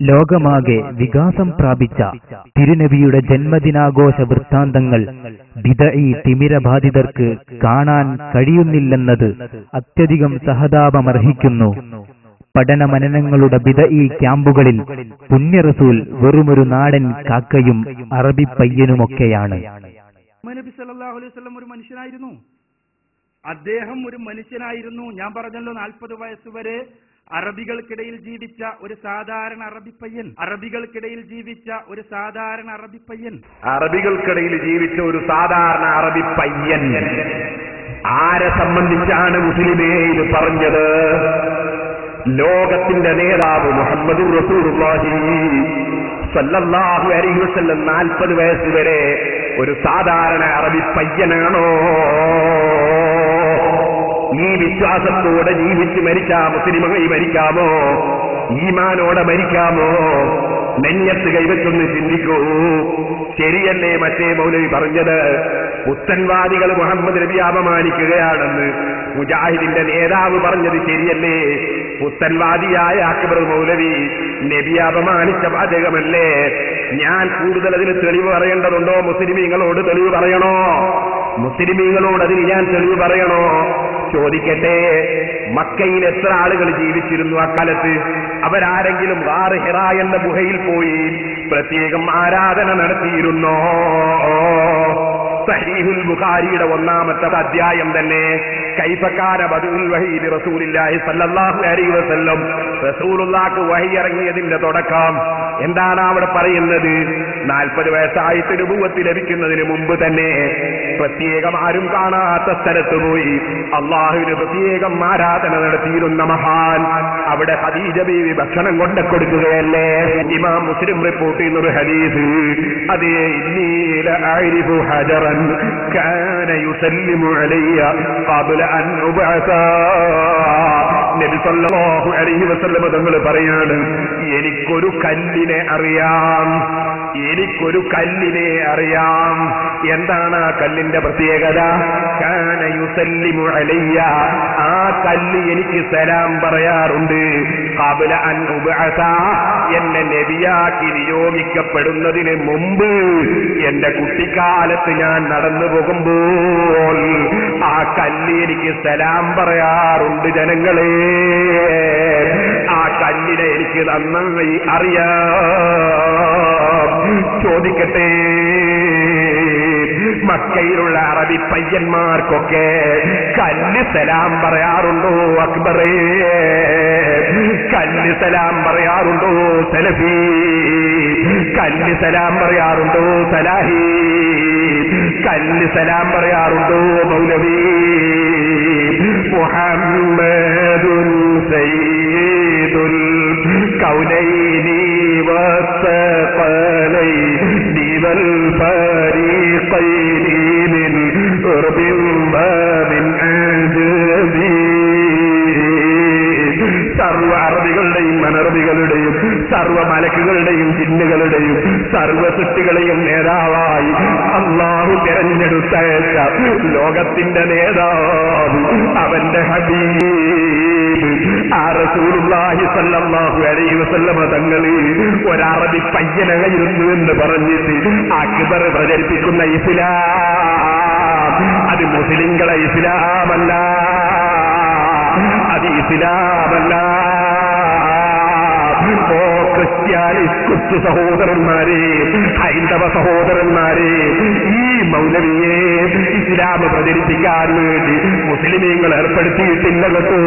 ലോകമാകെ വികാസം പ്രാപിച്ച തിരുനബിയുടെ ജന്മദിനാഘോഷ വൃത്താന്തങ്ങൾ ബിദഈ തിമിരബാധിതർക്ക് കാണാൻ കഴിയുന്നില്ലെന്നത് അത്യധികം സഹതാപമർഹിക്കുന്നു. പഠനമനനങ്ങളുടെ ബിദഈ ക്യാമ്പുകളിൽ പുണ്യറസൂൽ വെറുമൊരു നാടൻ കാക്കയും അറബി പയ്യനുമൊക്കെയാണ്. നബി സല്ലല്ലാഹു അലൈഹി വസല്ലം ഒരു മനുഷ്യനായിരുന്നു. അദ്ദേഹം ഒരു മനുഷ്യനായിരുന്നു. ഞാൻ പറഞ്ഞല്ലോ 40 വയസ്സുവരെ അറബികൾക്കിടയിൽ ജീവിച്ച ഒരു സാധാരണ അറബിപ്പയ്യൻ. അറബികൾക്കിടയിൽ ജീവിച്ച ഒരു സാധാരണ അറബിപ്പയ്യൻ. അറബികൾക്കിടയിൽ ജീവിച്ച ഒരു സാധാരണ അറബിപ്പയ്യൻ. ആരെ സംബന്ധിച്ചാണ് മുസ്ലിമേ ഇത് പറഞ്ഞത്? ലോകത്തിന്റെ നേതാവ് മുഹമ്മദുർ റസൂലുള്ളാഹി സല്ലല്ലാഹു അലൈഹി വസല്ലം 40 വയസ്സ് വരെ ഒരു സാധാരണ അറബിപ്പയ്യനാണോ? ഈ വിശ്വാസത്തോടെ ജീവിച്ച് മരിച്ചാ മുസ്ലിമായി മരിക്കാമോ? ഈമാനോടെ മരിക്കാമോ? നെഞ്ഞത്ത് കൈവച്ചൊന്ന് ചിന്തിക്കൂ. ശരിയല്ലേ മറ്റേ മൗലവി പറഞ്ഞത്? പുത്തൻവാദികൾ മുഹമ്മദ് നബി അപമാനിക്കുകയാണെന്ന് മുജാഹിദിന്റെ നേതാവ് പറഞ്ഞത് ശരിയല്ലേ? പുത്തൻവാദിയായ അക്ബർ മൗലവി നബി അപമാനിച്ച വാചകമല്ലേ? ഞാൻ കൂടുതൽ അതിന് തെളിവ് പറയേണ്ടതുണ്ടോ? മുസ്ലിമീങ്ങളോട് തെളിവ് പറയണോ? മുസ്ലിമീങ്ങളോട് അതിന് ഞാൻ തെളിവ് പറയണോ? ചോദിക്കട്ടെ, മക്കയിൽ എത്ര ആളുകൾ ജീവിച്ചിരുന്നു അക്കാലത്ത്? അവരാരെങ്കിലും ഗാർ ഹിറ എന്ന ഗുഹയിൽ പോയി പ്രത്യേകം ആരാധന നടത്തിയിരുന്നോ? സഹീഹുൽ ബുഖാരിയുടെ 1-ാമത്തെ അധ്യായം തന്നെ കൈഫകാന ബദഉൽ വഹീ റസൂലുള്ളാഹി സ്വല്ലല്ലാഹു അലൈഹി വസല്ലം, റസൂലുള്ളാഹിക്ക് വഹി ഇറങ്ങിയതിന്റെ തുടക്കം എന്താണ് അവിടെ പറയുന്നത്? 40 വയസ്സായിട്ട് നബുവത്ത് ലഭിക്കുന്നതിന് മുമ്പ് തന്നെ പ്രത്യേകം ആരും കാണാത്ത സ്ഥലത്ത് പോയി അള്ളാഹുവിന് പ്രത്യേകം ആരാധന നടത്തിയിരുന്ന മഹാൻ. അവിടെ ഖദീജ ബീവി ഭക്ഷണം കൊണ്ടു കൊടുക്കുകയല്ലേ? ഇമാം മുസ്ലിം റിപ്പോർട്ട് ചെയ്യുന്നൊരു ഹദീസ്, അതേ ഇന്നി ലഅരിഫു ഹജറൻ കാന യുസല്ലിമു അലയ്യ ഖബ്ല അൻ ഉബഅസ. നബി സല്ലല്ലാഹു അലൈഹി വസല്ലം തങ്ങൾ പറയാണ്, എനിക്കൊരു കല്ലിനെ അറിയാം, എനിക്കൊരു കല്ലിനെ അറിയാം. എന്താണ് ആ കല്ലിന്റെ പ്രത്യേകത? കാന യുസല്ലിമു അലയ്യ, ആ കല്ല് എനിക്ക് സലാം പറയാറുണ്ട്. ഖബ്ല അൻ ഉബഅസ, എന്നെ നബിയാക്കി നിയോഗിക്കപ്പെടുന്നതിന് മുമ്പ് എന്റെ കുട്ടിക്കാലത്ത് ഞാൻ നടന്നു പോകുമ്പോൾ ആ കല്ല് എനിക്ക് സലാം പറയാറുണ്ട്. ജനങ്ങളെ, ആ കല്ലിനെ എനിക്ക് നന്നായി അറിയാം. ചോദിക്കട്ടെ, മക്കയിലുള്ള അറബി പയ്യന്മാർക്കൊക്കെ കല്ല് സലാം പറയാറുണ്ടോ? അക്ബറേ, കല്ല് സലാം പറയാറുണ്ടോ? സലഫി, കല്ല് സലാം പറയാറുണ്ടോ? സലാഹി, കല്ല് സലാം പറയാറുണ്ടോ? മൗലവി? മുഹമ്മദുൻ സയ്യിദുൽ കൗനൈനി വസ്സഖലൈനി വൽ ഫരീഖൈനി മിൻ ഉർബിൻ വമിൻ അജ്മി. സർവ അറബികളുടെയും അനറബികളുടെയും സർവ മലക്കുകളുടെയും ജിന്നുകളുടെയും സർവ സൃഷ്ടികളെയും നേതാവായി അല്ലാഹു തിരഞ്ഞെടുത്ത ലോകത്തിന്റെ നേതാവ് അവന്റെ ഹബീബ് ആ റസൂലുള്ളാഹി സ്വല്ലല്ലാഹു അലൈഹി വസല്ലം തങ്ങൾ ഒരറബി പയ്യനായിരുന്നു എന്ന് പറഞ്ഞിട്ട് അക്ബർ പ്രചരിപ്പിക്കുന്ന ഇസ്ലാം അത് മുസ്ലിങ്ങളെ ഇസ്ലാമല്ല, അത് ഇസ്ലാമല്ല. ഓ ക്രിസ്ത്യാനി ക്രിസ്തു സഹോദരന്മാരെ, ഹൈന്ദവ സഹോദരന്മാരെ, ഈ മൗലവിയെ ഇസ്ലാം പ്രചരിപ്പിക്കാൻ വേണ്ടി മുസ്ലിമീങ്ങൾ ഏർപ്പെടുത്തിയിട്ടില്ല കേട്ടോ.